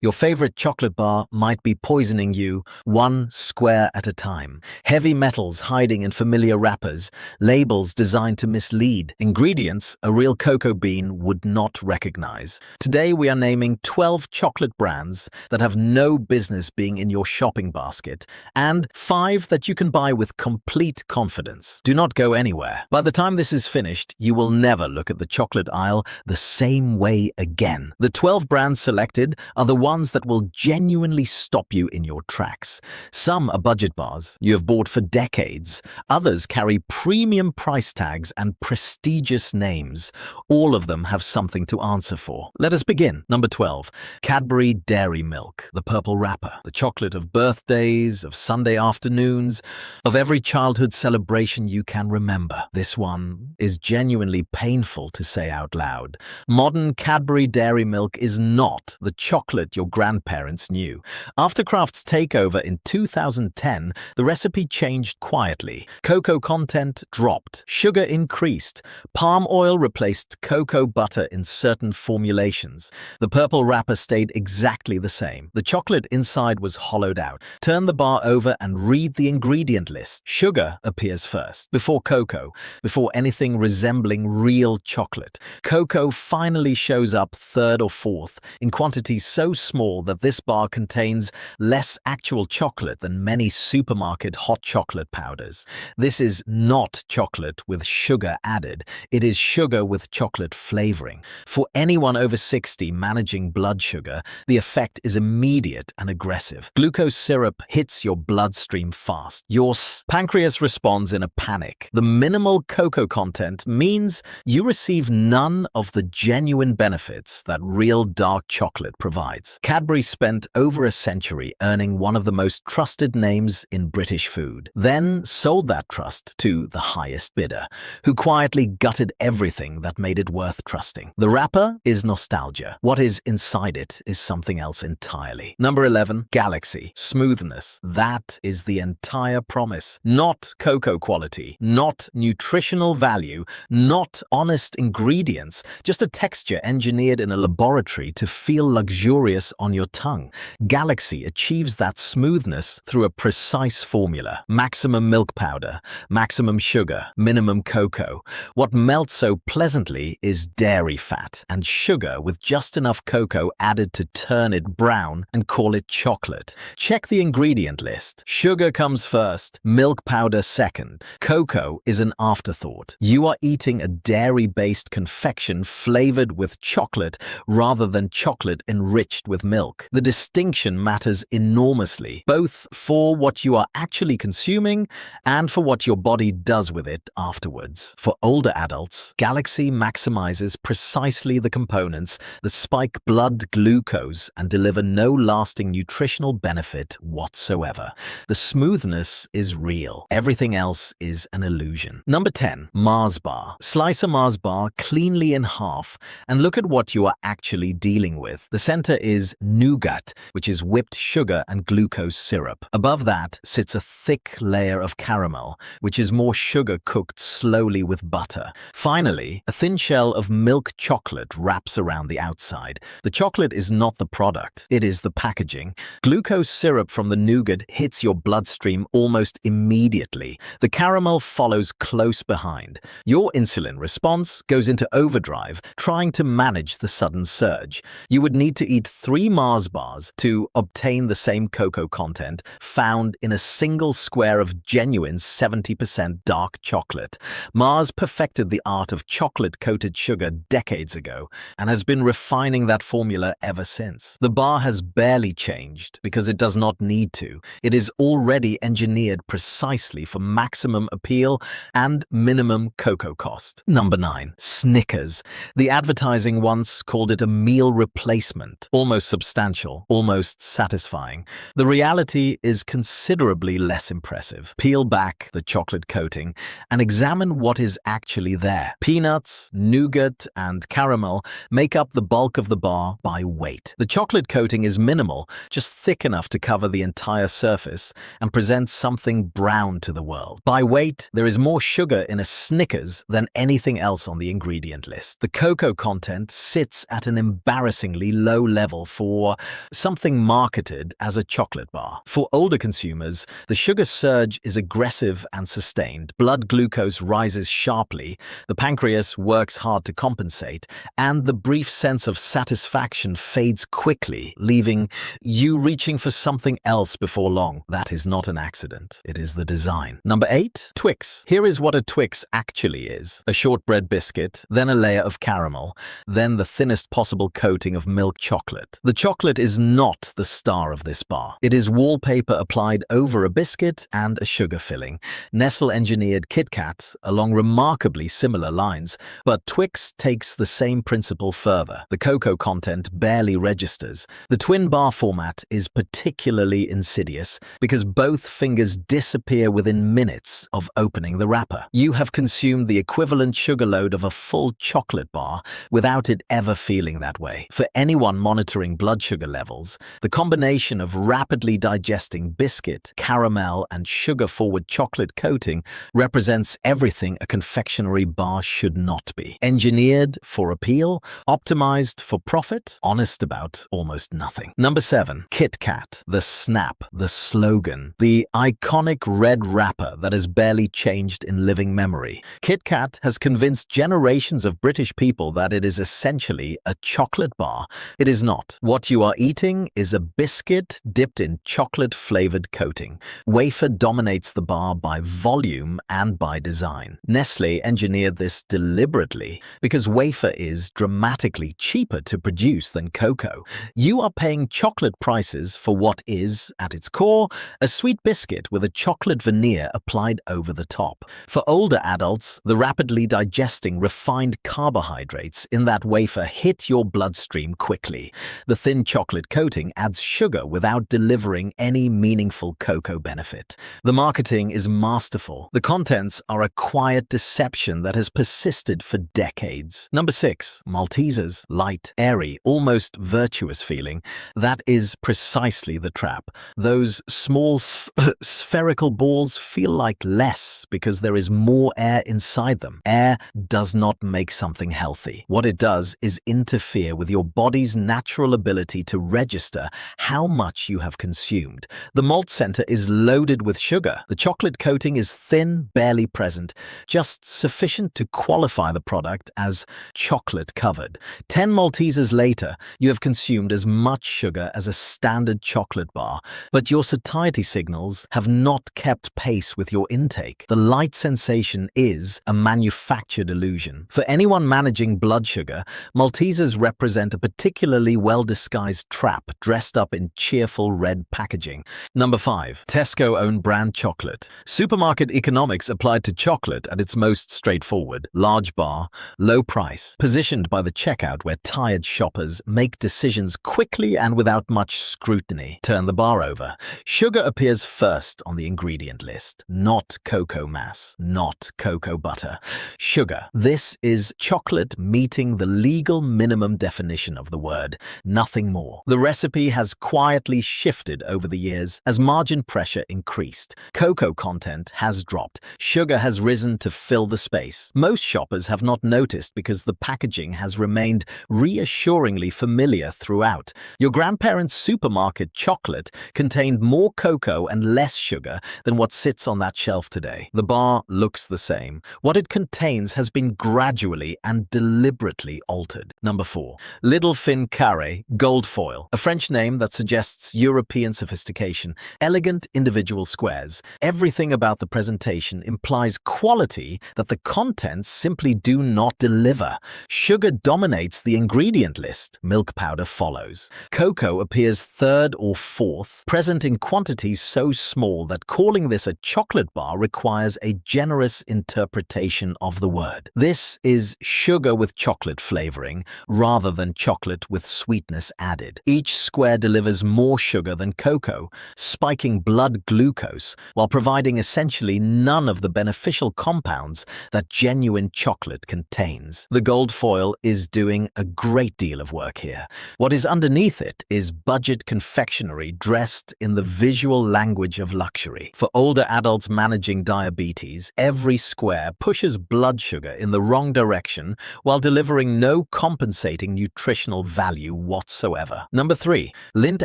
Your favorite chocolate bar might be poisoning you one square at a time. Heavy metals hiding in familiar wrappers, labels designed to mislead, ingredients a real cocoa bean would not recognize. Today we are naming 12 chocolate brands that have no business being in your shopping basket, and 5 that you can buy with complete confidence. Do not go anywhere. By the time this is finished, you will never look at the chocolate aisle the same way again. The 12 brands selected are the ones that will genuinely stop you in your tracks. Some are budget bars you have bought for decades. Others carry premium price tags and prestigious names. All of them have something to answer for. Let us begin. Number 12. Cadbury Dairy Milk, the purple wrapper. The chocolate of birthdays, of Sunday afternoons, of every childhood celebration you can remember. This one is genuinely painful to say out loud. Modern Cadbury Dairy Milk is not the chocolate your grandparents knew. After Kraft's takeover in 2010, the recipe changed quietly. Cocoa content dropped, sugar increased, palm oil replaced cocoa butter in certain formulations. The purple wrapper stayed exactly the same. The chocolate inside was hollowed out. Turn the bar over and read the ingredient list. Sugar appears first, before cocoa, before anything resembling real chocolate. Cocoa finally shows up third or fourth, in quantities so small that this bar contains less actual chocolate than many supermarket hot chocolate powders. This is not chocolate with sugar added. It is sugar with chocolate flavoring. For anyone over 60 managing blood sugar, the effect is immediate and aggressive. Glucose syrup hits your bloodstream fast. Your pancreas responds in a panic. The minimal cocoa content means you receive none of the genuine benefits that real dark chocolate provides. Cadbury spent over a century earning one of the most trusted names in British food, then sold that trust to the highest bidder, who quietly gutted everything that made it worth trusting. The wrapper is nostalgia. What is inside it is something else entirely. Number 11, Galaxy. Smoothness. That is the entire promise. Not cocoa quality, not nutritional value, not honest ingredients, just a texture engineered in a laboratory to feel luxurious on your tongue. Galaxy achieves that smoothness through a precise formula. Maximum milk powder, maximum sugar, minimum cocoa. What melts so pleasantly is dairy fat and sugar with just enough cocoa added to turn it brown and call it chocolate. Check the ingredient list. Sugar comes first, milk powder second. Cocoa is an afterthought. You are eating a dairy-based confection flavored with chocolate rather than chocolate enriched with milk. The distinction matters enormously, both for what you are actually consuming and for what your body does with it afterwards. For older adults, Galaxy maximizes precisely the components that spike blood glucose and deliver no lasting nutritional benefit whatsoever. The smoothness is real. Everything else is an illusion. Number 10, Mars bar. Slice a Mars bar cleanly in half and look at what you are actually dealing with. The center is nougat, which is whipped sugar and glucose syrup. Above that sits a thick layer of caramel, which is more sugar cooked slowly with butter. Finally, a thin shell of milk chocolate wraps around the outside. The chocolate is not the product, it is the packaging. Glucose syrup from the nougat hits your bloodstream almost immediately. The caramel follows close behind. Your insulin response goes into overdrive, trying to manage the sudden surge. You would need to eat 3 Mars bars to obtain the same cocoa content found in a single square of genuine 70% dark chocolate. Mars perfected the art of chocolate-coated sugar decades ago and has been refining that formula ever since. The bar has barely changed because it does not need to. It is already engineered precisely for maximum appeal and minimum cocoa cost. Number 9, Snickers. The advertising once called it a meal replacement. Almost substantial, almost satisfying. The reality is considerably less impressive. Peel back the chocolate coating and examine what is actually there. Peanuts, nougat, and caramel make up the bulk of the bar by weight. The chocolate coating is minimal, just thick enough to cover the entire surface and present something brown to the world. By weight, there is more sugar in a Snickers than anything else on the ingredient list. The cocoa content sits at an embarrassingly low level for something marketed as a chocolate bar. For older consumers, the sugar surge is aggressive and sustained. Blood glucose rises sharply, the pancreas works hard to compensate, and the brief sense of satisfaction fades quickly, leaving you reaching for something else before long. That is not an accident. It is the design. Number 8. Twix. Here is what a Twix actually is. A shortbread biscuit, then a layer of caramel, then the thinnest possible coating of milk chocolate. The chocolate is not the star of this bar. It is wallpaper applied over a biscuit and a sugar filling. Nestle-engineered Kit Kat along remarkably similar lines, but Twix takes the same principle further. The cocoa content barely registers. The twin bar format is particularly insidious because both fingers disappear within minutes of opening the wrapper. You have consumed the equivalent sugar load of a full chocolate bar without it ever feeling that way. For anyone monitoring blood sugar levels, the combination of rapidly digesting biscuit, caramel, and sugar-forward chocolate coating represents everything a confectionery bar should not be. Engineered for appeal, optimized for profit, honest about almost nothing. Number 7. Kit Kat. The snap, the slogan, the iconic red wrapper that has barely changed in living memory. Kit Kat has convinced generations of British people that it is essentially a chocolate bar. It is not. What you are eating is a biscuit dipped in chocolate-flavored coating. Wafer dominates the bar by volume and by design. Nestle engineered this deliberately because wafer is dramatically cheaper to produce than cocoa. You are paying chocolate prices for what is, at its core, a sweet biscuit with a chocolate veneer applied over the top. For older adults, the rapidly digesting refined carbohydrates in that wafer hit your bloodstream quickly. The thin chocolate coating adds sugar without delivering any meaningful cocoa benefit. The marketing is masterful. The contents are a quiet deception that has persisted for decades. Number 6. Maltesers. Light, airy, almost virtuous feeling. That is precisely the trap. Those small spherical balls feel like less because there is more air inside them. Air does not make something healthy. What it does is interfere with your body's natural ability to register how much you have consumed. The malt center is loaded with sugar. The chocolate coating is thin, barely present, just sufficient to qualify the product as chocolate covered. 10 Maltesers later, you have consumed as much sugar as a standard chocolate bar, but your satiety signals have not kept pace with your intake. The light sensation is a manufactured illusion. For anyone managing blood sugar, Maltesers represent a particularly well-disguised trap dressed up in cheerful red packaging. Number 5. Tesco-owned brand chocolate. Supermarket economics applied to chocolate at its most straightforward. Large bar, low price, positioned by the checkout where tired shoppers make decisions quickly and without much scrutiny. Turn the bar over. Sugar appears first on the ingredient list. Not cocoa mass, not cocoa butter. Sugar. This is chocolate meeting the legal minimum definition of the word, nothing more. The recipe has quietly shifted over the years as margin pressure increased. Cocoa content has dropped. Sugar has risen to fill the space. Most shoppers have not noticed because the packaging has remained reassuringly familiar throughout. Your grandparents' supermarket chocolate contained more cocoa and less sugar than what sits on that shelf today. The bar looks the same. What it contains has been gradually and deliberately altered. Number 4. Lidl Fin Carré Gold Foil, a French name that suggests European sophistication. Elegant individual squares. Everything about the presentation implies quality that the contents simply do not deliver. Sugar dominates the ingredient list. Milk powder follows. Cocoa appears third or fourth, present in quantities so small that calling this a chocolate bar requires a generous interpretation of the word. This is sugar with chocolate flavoring rather than chocolate with sweetness added. Each square delivers more sugar than cocoa, spiking blood glucose while providing essentially none of the beneficial compounds that genuine chocolate contains. The gold foil is doing a great deal of work here. What is underneath it is budget confectionery dressed in the visual language of luxury. For older adults managing diabetes, every square pushes blood sugar in the wrong direction while delivering no compensating nutritional value whatsoever. whatsoever. Number 3. Lindt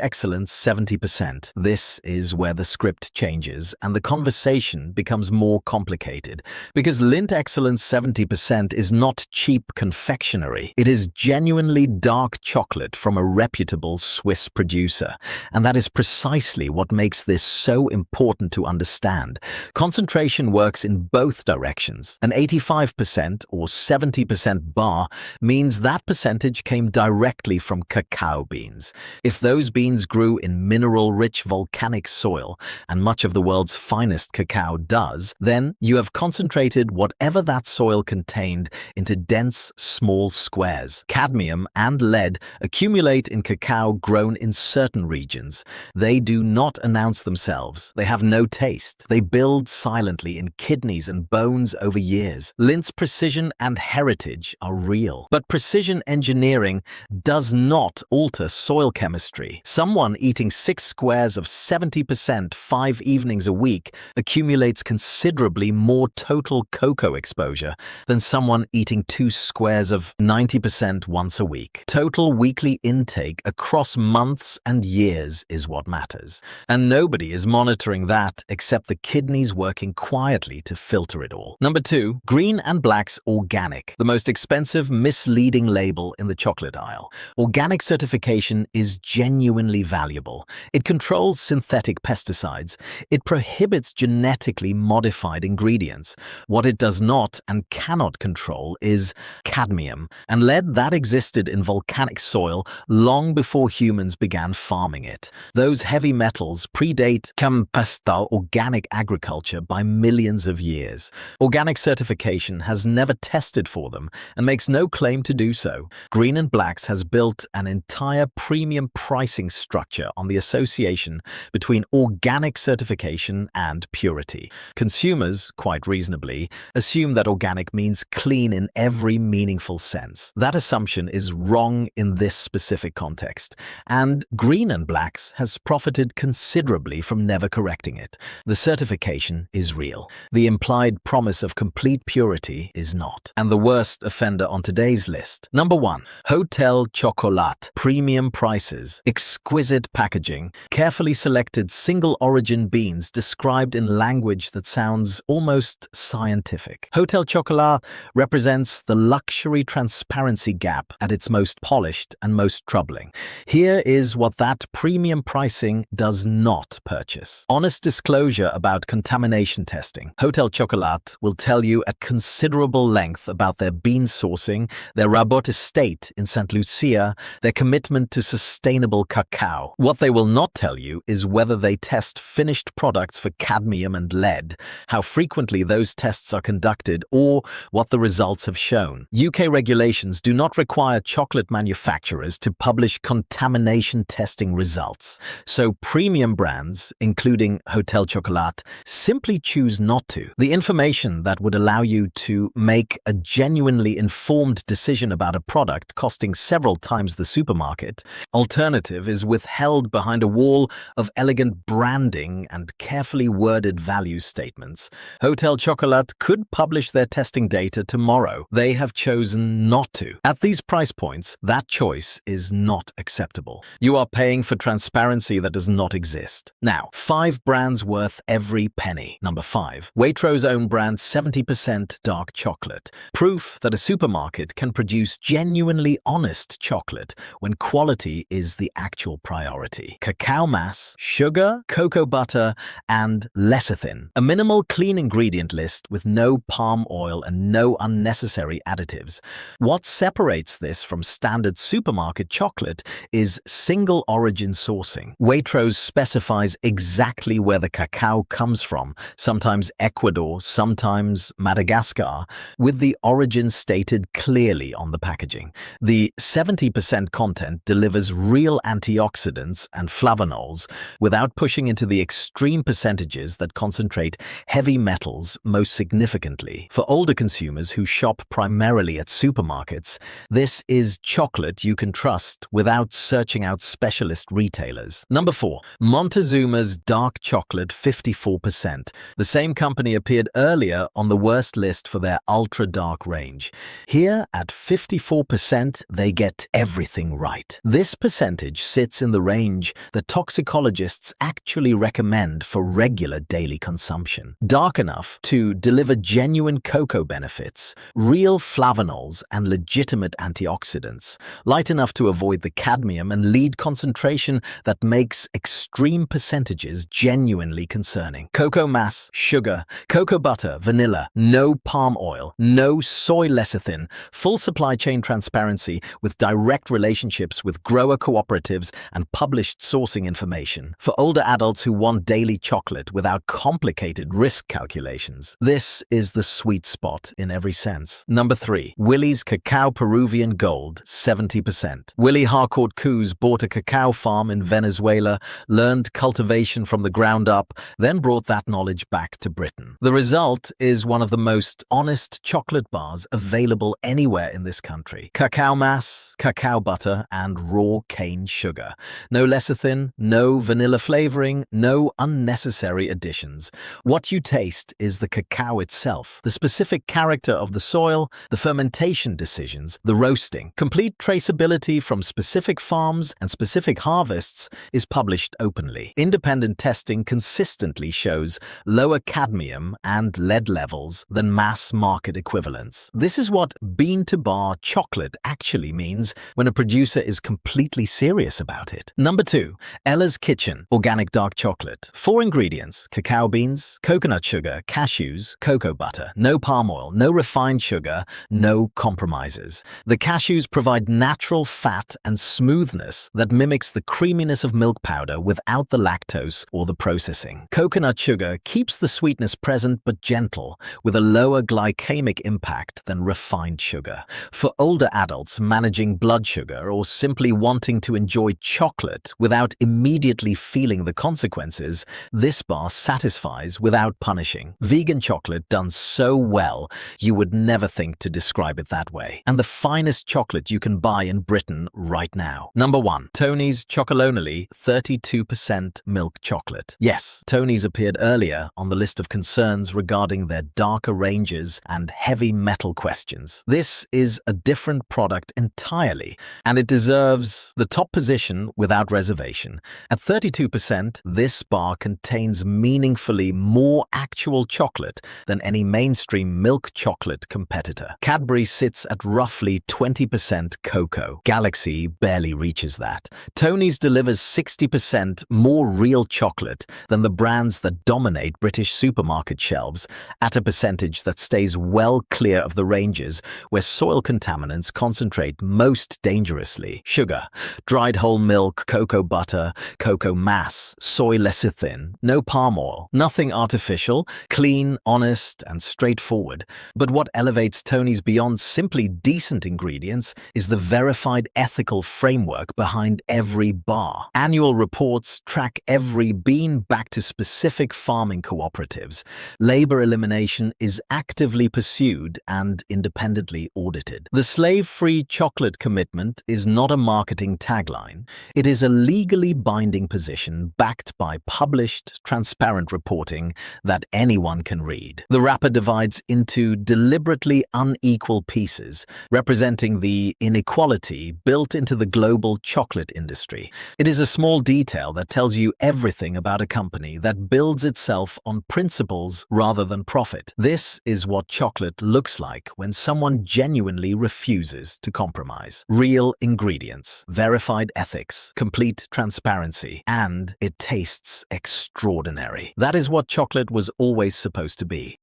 Excellence 70%. This is where the script changes and the conversation becomes more complicated, because Lindt Excellence 70% is not cheap confectionery. It is genuinely dark chocolate from a reputable Swiss producer, and that is precisely what makes this so important to understand. Concentration works in both directions. An 85% or 70% bar means that percentage came directly from cacao beans. If those beans grew in mineral-rich volcanic soil, and much of the world's finest cacao does, then you have concentrated whatever that soil contained into dense, small squares. Cadmium and lead accumulate in cacao grown in certain regions. They do not announce themselves. They have no taste. They build silently in kidneys and bones over years. Lindt's precision and heritage are real. But precision engineering does not alter soil chemistry. Someone eating 6 squares of 70% 5 evenings a week accumulates considerably more total cocoa exposure than someone eating 2 squares of 90% once a week. Total weekly intake across months and years is what matters. And nobody is monitoring that except the kidneys working quietly to filter it all. Number 2. Green and Black's Organic, the most expensive, misleading label in the chocolate aisle. Organic certification is genuinely valuable. It controls synthetic pesticides. It prohibits genetically modified ingredients. What it does not and cannot control is cadmium and lead that existed in volcanic soil long before humans began farming it. Those heavy metals predate campesta organic agriculture by millions of years. Organic certification has never tested for them and makes no claim to do so. Green and Black's has built an entire premium pricing structure on the association between organic certification and purity. Consumers, quite reasonably, assume that organic means clean in every meaningful sense. That assumption is wrong in this specific context, and Green and Black's has profited considerably from never correcting it. The certification is real. The implied promise of complete purity is not. And the worst offender on today's list. Number 1. Hotel Chocolat. Premium prices, exquisite packaging, carefully selected single-origin beans described in language that sounds almost scientific. Hotel Chocolat represents the luxury transparency gap at its most polished and most troubling. Here is what that premium pricing does not purchase. Honest disclosure about contamination testing. Hotel Chocolat will tell you at considerable length about their bean sourcing, their Rabot estate in St. Lucia, their commitment to sustainable cacao. What they will not tell you is whether they test finished products for cadmium and lead, how frequently those tests are conducted, or what the results have shown. UK regulations do not require chocolate manufacturers to publish contamination testing results, so premium brands, including Hotel Chocolat, simply choose not to. The information that would allow you to make a genuinely informed decision about a product costing several times the supermarket alternative is withheld behind a wall of elegant branding and carefully worded value statements. Hotel Chocolat could publish their testing data tomorrow. They have chosen not to. At these price points, that choice is not acceptable. You are paying for transparency that does not exist. Now, 5 brands worth every penny. Number 5. Waitrose own brand 70% dark chocolate. Proof that a supermarket can produce genuinely honest chocolate when quality is the actual priority. Cacao mass, sugar, cocoa butter, and lecithin. A minimal clean ingredient list with no palm oil and no unnecessary additives. What separates this from standard supermarket chocolate is single origin sourcing. Waitrose specifies exactly where the cacao comes from, sometimes Ecuador, sometimes Madagascar, with the origin stated clearly on the packaging. The 70% content delivers real antioxidants and flavonols without pushing into the extreme percentages that concentrate heavy metals most significantly. For older consumers who shop primarily at supermarkets, this is chocolate you can trust without searching out specialist retailers. Number 4. Montezuma's dark chocolate 54%. The same company appeared earlier on the worst list for their ultra-dark range. Here, at 54%, they get everything marketing right. This percentage sits in the range that toxicologists actually recommend for regular daily consumption. Dark enough to deliver genuine cocoa benefits, real flavonols and legitimate antioxidants. Light enough to avoid the cadmium and lead concentration that makes extreme percentages genuinely concerning. Cocoa mass, sugar, cocoa butter, vanilla, no palm oil, no soy lecithin, full supply chain transparency with direct relationships with grower cooperatives and published sourcing information. For older adults who want daily chocolate without complicated risk calculations, this is the sweet spot in every sense. Number 3. Willy's Cacao Peruvian Gold, 70%. Willy Harcourt Coos bought a cacao farm in Venezuela, learned cultivation from the ground up, then brought that knowledge back to Britain. The result is one of the most honest chocolate bars available anywhere in this country. Cacao mass, cacao butter, and raw cane sugar. No lecithin, no vanilla flavoring, no unnecessary additions. What you taste is the cacao itself, the specific character of the soil, the fermentation decisions, the roasting. Complete traceability from specific farms and specific harvests is published openly. Independent testing consistently shows lower cadmium and lead levels than mass market equivalents. This is what bean-to-bar chocolate actually means when a producer is completely serious about it. Number 2. Ella's Kitchen Organic Dark Chocolate. 4 ingredients: cacao beans, coconut sugar, cashews, cocoa butter. No palm oil, no refined sugar, no compromises. The cashews provide natural fat and smoothness that mimics the creaminess of milk powder without the lactose or the processing. Coconut sugar keeps the sweetness present but gentle, with a lower glycemic impact than refined sugar. For older adults managing blood sugar or simply wanting to enjoy chocolate without immediately feeling the consequences, this bar satisfies without punishing. Vegan chocolate done so well, you would never think to describe it that way. And the finest chocolate you can buy in Britain right now. Number 1. Tony's Chocolonely 32% milk chocolate. Yes, Tony's appeared earlier on the list of concerns regarding their darker ranges and heavy metal questions. This is a different product entirely, and it deserves the top position without reservation. At 32%, this bar contains meaningfully more actual chocolate than any mainstream milk chocolate competitor. Cadbury sits at roughly 20% cocoa. Galaxy barely reaches that. Tony's delivers 60% more real chocolate than the brands that dominate British supermarket shelves, at a percentage that stays well clear of the ranges where soil contaminants concentrate most dangerously. Sugar, dried whole milk, cocoa butter, cocoa mass, soy lecithin, no palm oil, nothing artificial, clean, honest, and straightforward. But what elevates Tony's beyond simply decent ingredients is the verified ethical framework behind every bar. Annual reports track every bean back to specific farming cooperatives. Labor elimination is actively pursued and independently audited. The slave-free chocolate commitment is not a marketing tagline. It is a legally binding position backed by published, transparent reporting that anyone can read. The wrapper divides into deliberately unequal pieces, representing the inequality built into the global chocolate industry. It is a small detail that tells you everything about a company that builds itself on principles rather than profit. This is what chocolate looks like when someone genuinely refuses to compromise. Real ingredients, verified ethics, complete transparency, and it tastes extraordinary. That is what chocolate was always supposed to be.